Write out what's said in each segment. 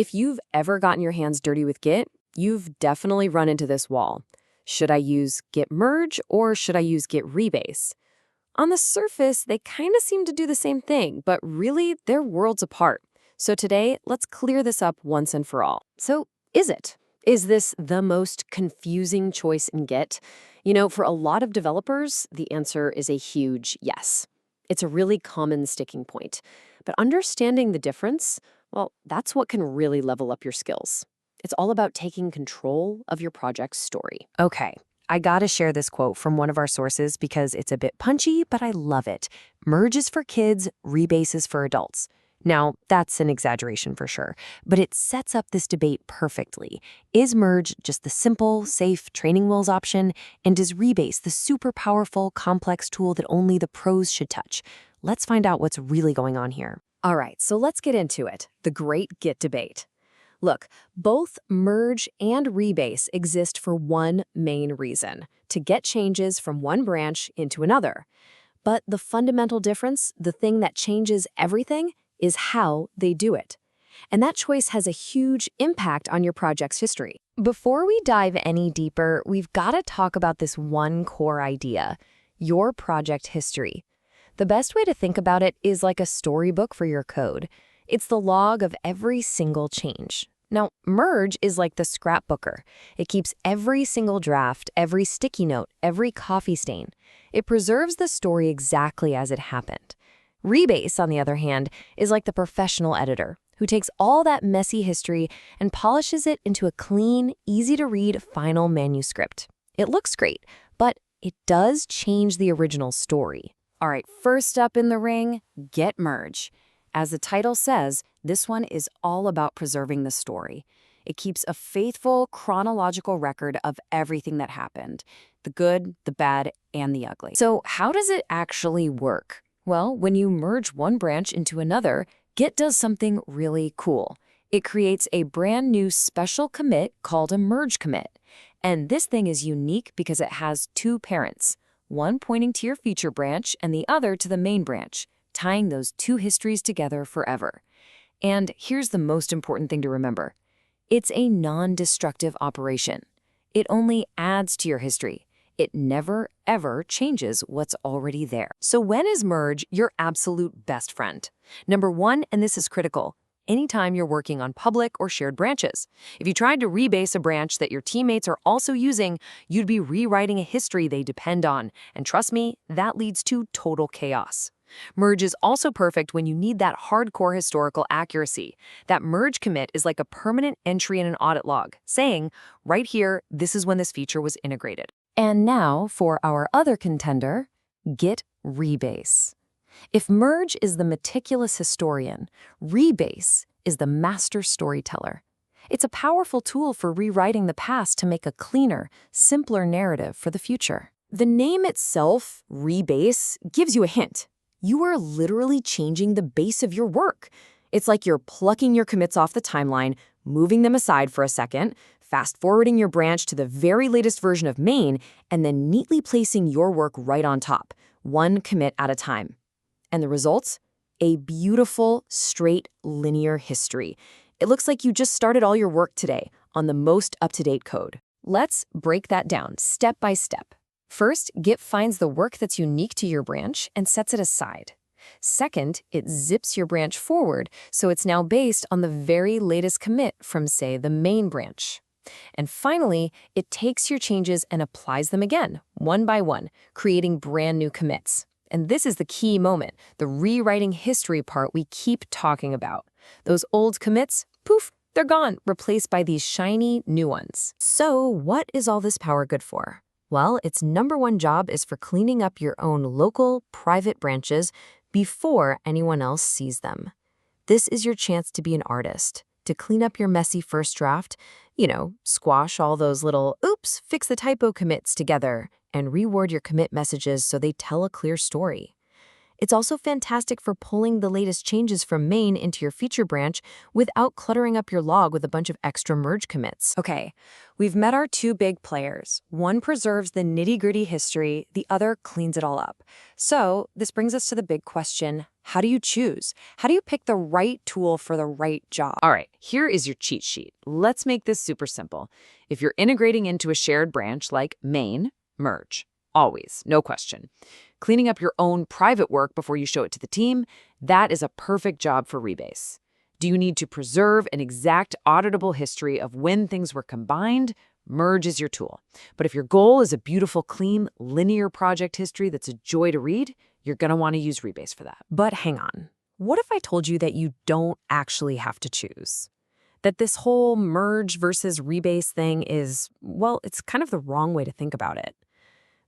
If you've ever gotten your hands dirty with Git, you've definitely run into this wall. Should I use Git merge or should I use Git rebase? On the surface, they kind of seem to do the same thing, but really, they're worlds apart. So today, let's clear this up once and for all. So, is it? Is this the most confusing choice in Git? For a lot of developers, the answer is a huge yes. It's a really common sticking point. But understanding the difference, well, that's what can really level up your skills. It's all about taking control of your project's story. Okay, I gotta share this quote from one of our sources because it's a bit punchy, but I love it. Merge is for kids, rebase is for adults. Now, that's an exaggeration for sure, but it sets up this debate perfectly. Is merge just the simple, safe training wheels option? And is rebase the super powerful, complex tool that only the pros should touch? Let's find out what's really going on here. All right, so let's get into it. The great Git debate. Look, both merge and rebase exist for one main reason: to get changes from one branch into another. But the fundamental difference, the thing that changes everything, is how they do it. And that choice has a huge impact on your project's history. Before we dive any deeper, we've got to talk about this one core idea: your project history. The best way to think about it is like a storybook for your code. It's the log of every single change. Now, merge is like the scrapbooker. It keeps every single draft, every sticky note, every coffee stain. It preserves the story exactly as it happened. Rebase, on the other hand, is like the professional editor who takes all that messy history and polishes it into a clean, easy-to-read final manuscript. It looks great, but it does change the original story. All right, first up in the ring, Git merge. As the title says, this one is all about preserving the story. It keeps a faithful, chronological record of everything that happened: the good, the bad, and the ugly. So how does it actually work? Well, when you merge one branch into another, Git does something really cool. It creates a brand new special commit called a merge commit. And this thing is unique because it has two parents, one pointing to your feature branch and the other to the main branch, tying those two histories together forever. And here's the most important thing to remember. It's a non-destructive operation. It only adds to your history. It never, ever changes what's already there. So when is merge your absolute best friend? Number one, and this is critical, anytime you're working on public or shared branches. If you tried to rebase a branch that your teammates are also using, you'd be rewriting a history they depend on. And trust me, that leads to total chaos. Merge is also perfect when you need that hardcore historical accuracy. That merge commit is like a permanent entry in an audit log, saying, right here, this is when this feature was integrated. And now for our other contender, Git rebase. If merge is the meticulous historian, rebase is the master storyteller. It's a powerful tool for rewriting the past to make a cleaner, simpler narrative for the future. The name itself, rebase, gives you a hint. You are literally changing the base of your work. It's like you're plucking your commits off the timeline, moving them aside for a second, fast-forwarding your branch to the very latest version of main, and then neatly placing your work right on top, one commit at a time. And the results? A beautiful, straight, linear history. It looks like you just started all your work today on the most up-to-date code. Let's break that down step by step. First, Git finds the work that's unique to your branch and sets it aside. Second, it zips your branch forward, so it's now based on the very latest commit from, say, the main branch. And finally, it takes your changes and applies them again, one by one, creating brand new commits. And this is the key moment, the rewriting history part we keep talking about. Those old commits, poof, they're gone, replaced by these shiny new ones. So what is all this power good for? Well, its number one job is for cleaning up your own local, private branches before anyone else sees them. This is your chance to be an artist, to clean up your messy first draft, squash all those little oops, fix the typo commits together, and reword your commit messages so they tell a clear story. It's also fantastic for pulling the latest changes from main into your feature branch without cluttering up your log with a bunch of extra merge commits. Okay, we've met our two big players. One preserves the nitty-gritty history, the other cleans it all up. So this brings us to the big question, How do you choose? How do you pick the right tool for the right job? All right, here is your cheat sheet. Let's make this super simple. If you're integrating into a shared branch like main, merge. Always, no question. Cleaning up your own private work before you show it to the team, that is a perfect job for Rebase. Do you need to preserve an exact auditable history of when things were combined? Merge is your tool. But if your goal is a beautiful, clean, linear project history that's a joy to read, you're going to want to use Rebase for that. But hang on. What if I told you that you don't actually have to choose? That this whole merge versus rebase thing is, well, it's kind of the wrong way to think about it.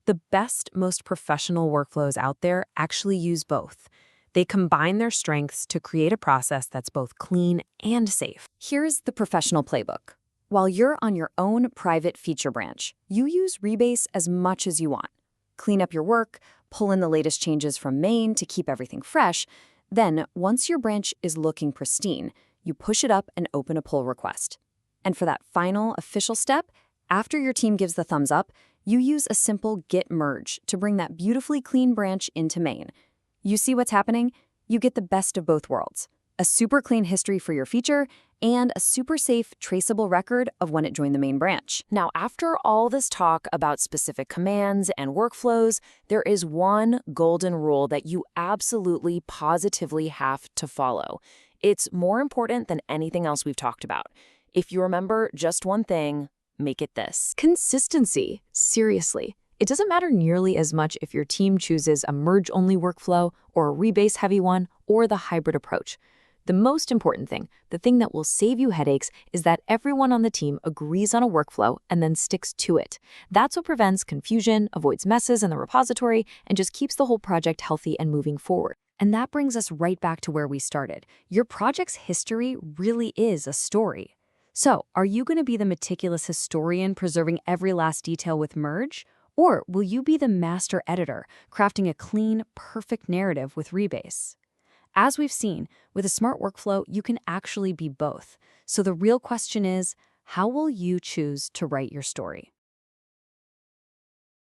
The best, most professional workflows out there actually use both. They combine their strengths to create a process that's both clean and safe. Here's the professional playbook. While you're on your own private feature branch, you use Rebase as much as you want. Clean up your work, pull in the latest changes from main to keep everything fresh. Then, once your branch is looking pristine, you push it up and open a pull request. And for that final official step, after your team gives the thumbs up, you use a simple git merge to bring that beautifully clean branch into main. You see what's happening? You get the best of both worlds. A super clean history for your feature, and a super safe, traceable record of when it joined the main branch. Now, after all this talk about specific commands and workflows, there is one golden rule that you absolutely, positively have to follow. It's more important than anything else we've talked about. If you remember just one thing, make it this. Consistency. Seriously. It doesn't matter nearly as much if your team chooses a merge-only workflow or a rebase-heavy one or the hybrid approach. The most important thing, the thing that will save you headaches, is that everyone on the team agrees on a workflow and then sticks to it. That's what prevents confusion, avoids messes in the repository, and just keeps the whole project healthy and moving forward. And that brings us right back to where we started. Your project's history really is a story. So, are you going to be the meticulous historian preserving every last detail with Merge? Or will you be the master editor, crafting a clean, perfect narrative with Rebase? As we've seen, with a smart workflow, you can actually be both. So the real question is, how will you choose to write your story?